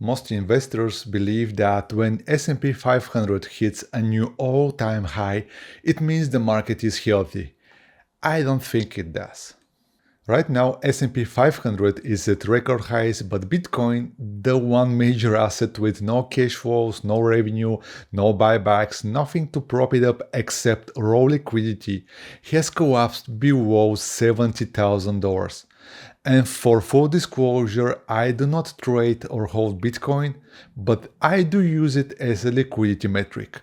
Most investors believe that when S&P 500 hits a new all-time high, it means the market is healthy. I don't think it does. Right now, S&P 500 is at record highs, but Bitcoin, the one major asset with no cash flows, no revenue, no buybacks, nothing to prop it up except raw liquidity, has collapsed below $70,000. And for full disclosure, I do not trade or hold Bitcoin, but I do use it as a liquidity metric.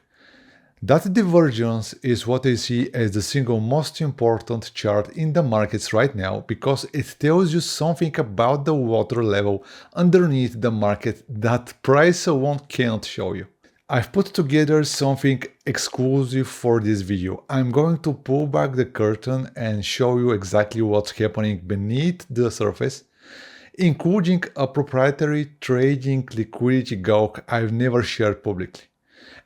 That divergence is what I see as the single most important chart in the markets right now because it tells you something about the water level underneath the market that price alone can't show you. I've put together something exclusive for this video. I'm going to pull back the curtain and show you exactly what's happening beneath the surface, including a proprietary trading liquidity gauge I've never shared publicly,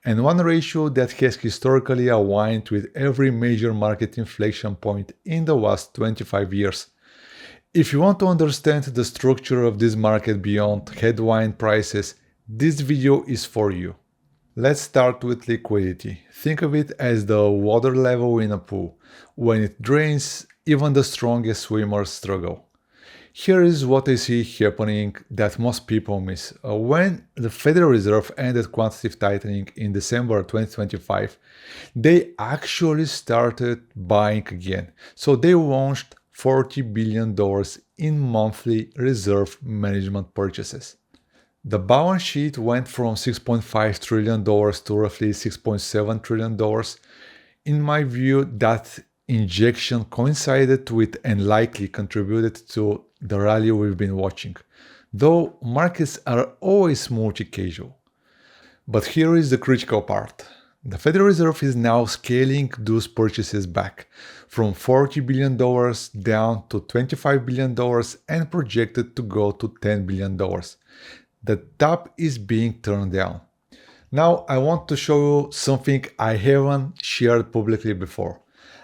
and one ratio that has historically aligned with every major market inflection point in the last 25 years. If you want to understand the structure of this market beyond headline prices, this video is for you. Let's start with liquidity. Think of it as the water level in a pool. When it drains, even the strongest swimmers struggle. Here is what I see happening that most people miss. When the Federal Reserve ended quantitative tightening in December 2025, they actually started buying again. So they launched $40 billion in monthly reserve management purchases. The balance sheet went from $6.5 trillion to roughly $6.7 trillion. In my view, that injection coincided with and likely contributed to the rally we've been watching, though markets are always multi-casual. But here is the critical part. The Federal Reserve is now scaling those purchases back from $40 billion down to $25 billion and projected to go to $10 billion. The tap is being turned down. Now I want to show you something I haven't shared publicly before.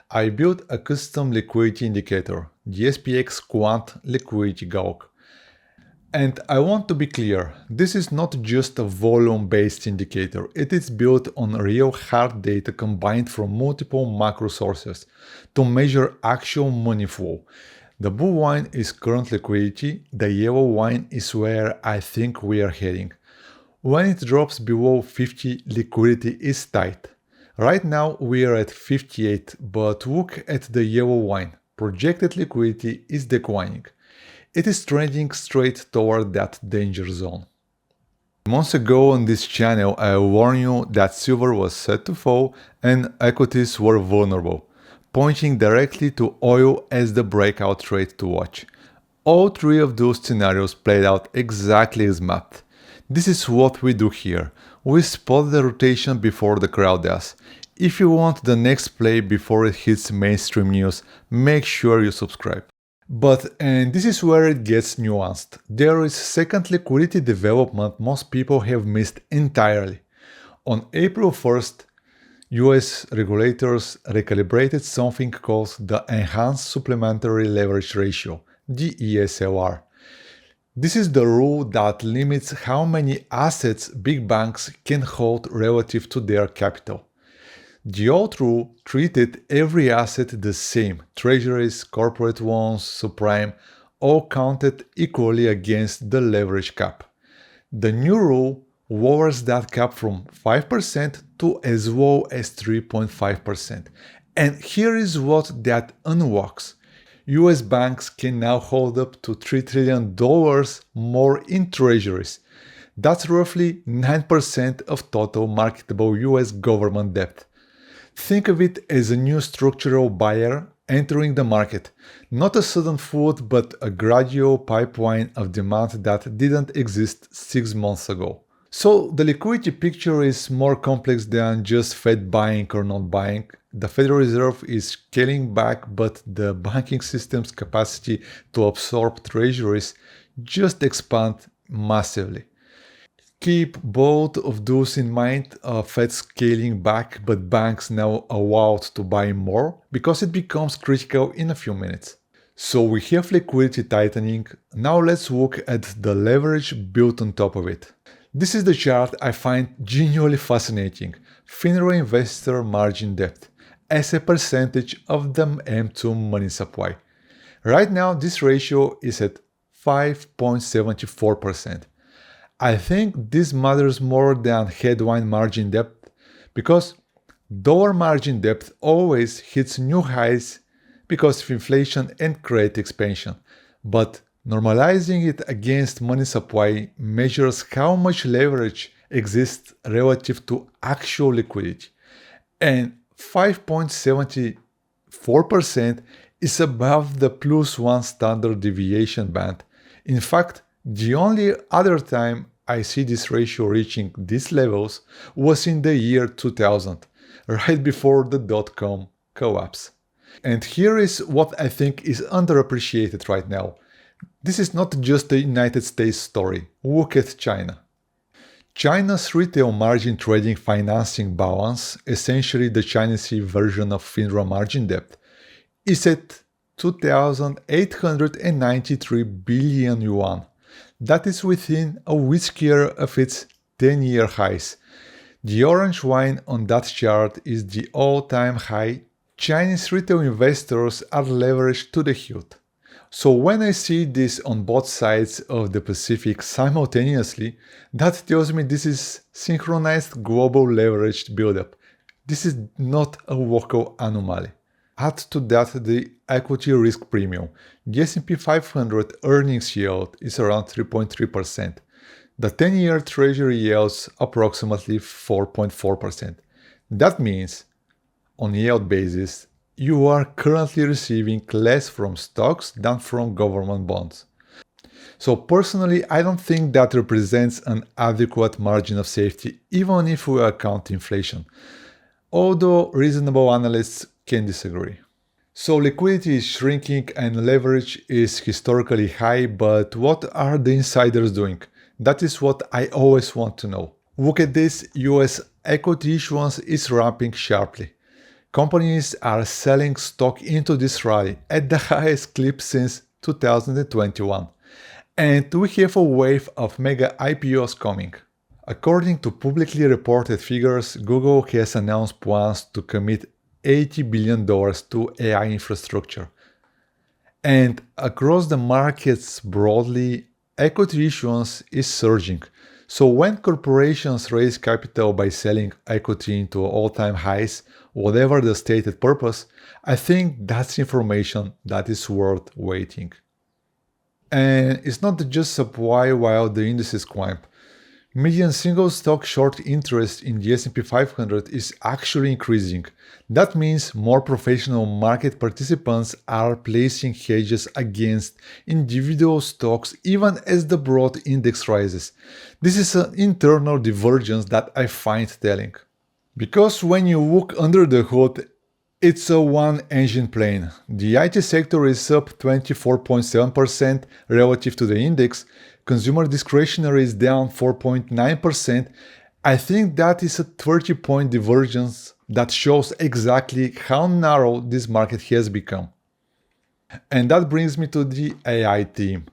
I built a custom liquidity indicator, the SPX Quant Liquidity Gauge. And I want to be clear, this is not just a volume-based indicator, it is built on real hard data combined from multiple macro sources to measure actual money flow. The blue line is current liquidity, the yellow line is where I think we are heading. When it drops below 50, liquidity is tight. Right now we are at 58, but look at the yellow line. Projected liquidity is declining. It is trending straight toward that danger zone. Months ago on this channel I warned you that silver was set to fall and equities were vulnerable, pointing directly to oil as the breakout trade to watch. All three of those scenarios played out exactly as mapped. This is what we do here. We spot the rotation before the crowd does. If you want the next play before it hits mainstream news, make sure you subscribe. And this is where it gets nuanced. There is second liquidity development most people have missed entirely. On April 1st, US regulators recalibrated something called the Enhanced Supplementary Leverage Ratio, the ESLR. This is the rule that limits how many assets big banks can hold relative to their capital. The old rule treated every asset the same. Treasuries, corporate loans, subprime, all counted equally against the leverage cap. The new rule lowers that cap from 5% to as low as 3.5%. And here is what that unlocks. US banks can now hold up to $3 trillion more in treasuries. That's roughly 9% of total marketable US government debt. Think of it as a new structural buyer entering the market, not a sudden flood but a gradual pipeline of demand that didn't exist 6 months ago. So the liquidity picture is more complex than just Fed buying or not buying. The Federal Reserve is scaling back, but the banking system's capacity to absorb treasuries just expand massively. Keep both of those in mind, Fed scaling back, but banks now allowed to buy more, because it becomes critical in a few minutes. So we have liquidity tightening. Now let's look at the leverage built on top of it. This is the chart I find genuinely fascinating. FINRA investor margin debt as a percentage of the M2 money supply. Right now this ratio is at 5.74%. I think this matters more than headline margin debt because dollar margin debt always hits new highs because of inflation and credit expansion, but normalizing it against money supply measures how much leverage exists relative to actual liquidity, and 5.74% is above the +1 standard deviation band. In fact, the only other time I see this ratio reaching these levels was in the year 2000, right before the dot-com collapse. And here is what I think is underappreciated right now. This is not just a United States story. Look at China. China's retail margin trading financing balance, essentially the Chinese version of FINRA margin debt, is at 2,893 billion yuan. That is within a whisker of its 10-year highs. The orange line on that chart is the all-time high. Chinese retail investors are leveraged to the hilt. So when I see this on both sides of the Pacific simultaneously, that tells me this is synchronized global leveraged buildup. This is not a local anomaly. Add to that the equity risk premium. The S&P 500 earnings yield is around 3.3%. The 10-year treasury yields approximately 4.4%. That means, on yield basis, you are currently receiving less from stocks than from government bonds. So personally, I don't think that represents an adequate margin of safety, even if we account inflation, although reasonable analysts can disagree. So liquidity is shrinking and leverage is historically high, but what are the insiders doing? That is what I always want to know. Look at this, US equity issuance is ramping sharply. Companies are selling stock into this rally at the highest clip since 2021. And we have a wave of mega IPOs coming. According to publicly reported figures, Google has announced plans to commit $80 billion to AI infrastructure. And across the markets broadly, equity issuance is surging. So when corporations raise capital by selling equity into all-time highs, whatever the stated purpose, I think that's information that is worth waiting. And it's not just supply while the indices climb. Median single stock short interest in the S&P 500 is actually increasing. That means more professional market participants are placing hedges against individual stocks even as the broad index rises. This is an internal divergence that I find telling. Because when you look under the hood, it's a one-engine plane. The IT sector is up 24.7% relative to the index. Consumer discretionary is down 4.9%. I think that is a 30-point divergence that shows exactly how narrow this market has become. And that brings me to the AI theme.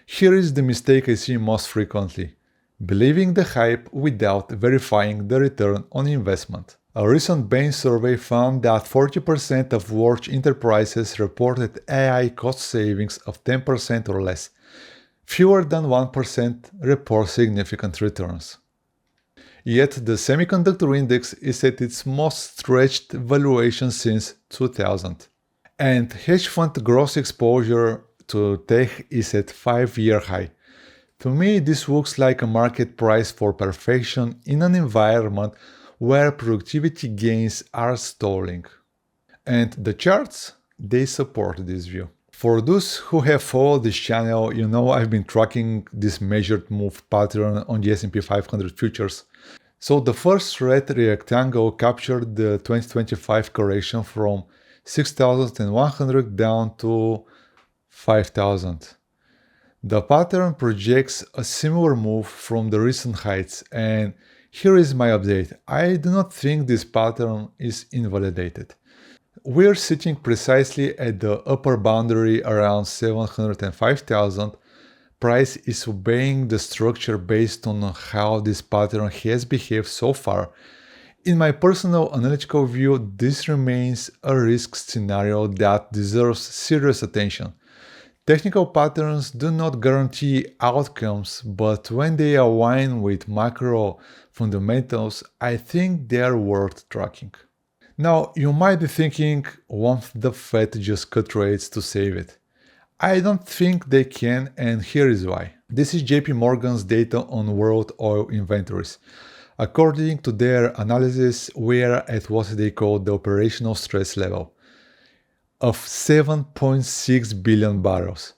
Here is the mistake I see most frequently: believing the hype without verifying the return on investment. A recent Bain survey found that 40% of large enterprises reported AI cost savings of 10% or less. Fewer than 1% report significant returns. Yet the semiconductor index is at its most stretched valuation since 2000. And hedge fund gross exposure to tech is at 5-year high. To me, this looks like a market price for perfection in an environment where productivity gains are stalling. And the charts, they support this view. For those who have followed this channel, you know I've been tracking this measured move pattern on the S&P 500 futures. So the first red rectangle captured the 2025 correction from 6,100 down to 5,000. The pattern projects a similar move from the recent heights, and here is my update. I do not think this pattern is invalidated. we're sitting precisely at the upper boundary around 705,000. Price is obeying the structure based on how this pattern has behaved so far. In my personal analytical view, this remains a risk scenario that deserves serious attention. Technical patterns do not guarantee outcomes, but when they align with macro fundamentals, I think they are worth tracking. Now, you might be thinking, won't the Fed just cut rates to save it? I don't think they can, and here is why. This is JP Morgan's data on world oil inventories. According to their analysis, we are at what they call the operational stress level of 7.6 billion barrels.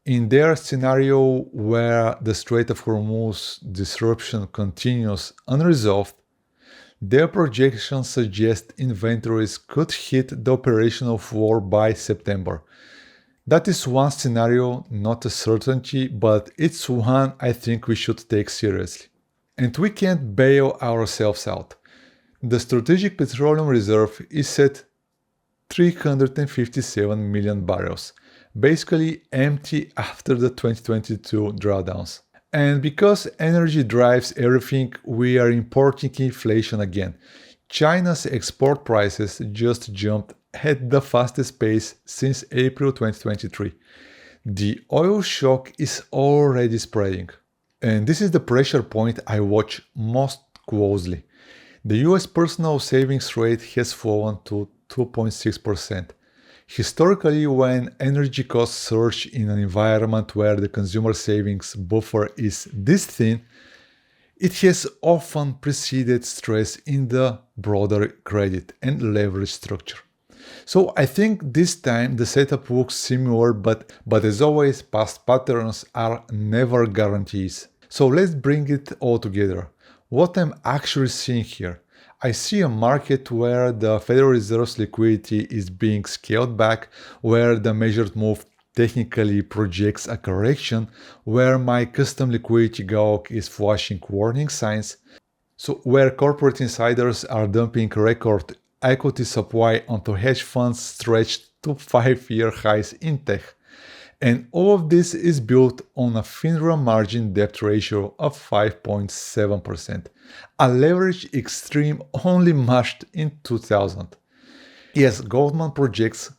In their scenario where the Strait of Hormuz disruption continues unresolved, their projections suggest inventories could hit the operational floor by September. That is one scenario, not a certainty, but it's one I think we should take seriously. And we can't bail ourselves out. The strategic petroleum reserve is at 357 million barrels, basically empty after the 2022 drawdowns. And because energy drives everything, we are importing inflation again. China's export prices just jumped at the fastest pace since April 2023. The oil shock is already spreading. And this is the pressure point I watch most closely. The US personal savings rate has fallen to 2.6%. Historically, when energy costs surge in an environment where the consumer savings buffer is this thin, it has often preceded stress in the broader credit and leverage structure. So I think this time the setup looks similar, but as always, past patterns are never guarantees. So let's bring it all together. What I'm actually seeing here. I see a market where the Federal Reserve's liquidity is being scaled back, where the measured move technically projects a correction, where my custom liquidity gawk is flashing warning signs, so where corporate insiders are dumping record equity supply onto hedge funds stretched to 5-year highs in tech. And all of this is built on a FINRA margin debt ratio of 5.7%, a leverage extreme only matched in 2000. Yes, Goldman projects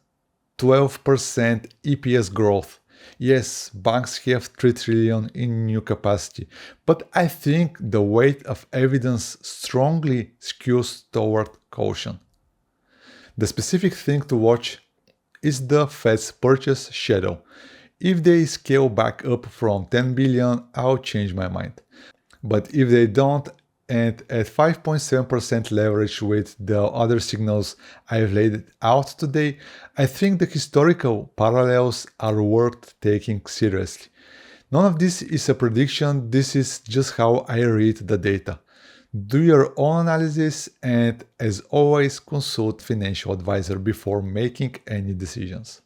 12% EPS growth. Yes, banks have 3 trillion in new capacity, but I think the weight of evidence strongly skews toward caution. The specific thing to watch is the Fed's purchase shadow. If they scale back up from 10 billion, I'll change my mind. But if they don't, and at 5.7% leverage with the other signals I've laid out today, I think the historical parallels are worth taking seriously. None of this is a prediction, this is just how I read the data. Do your own analysis, and as always, consult financial advisor before making any decisions.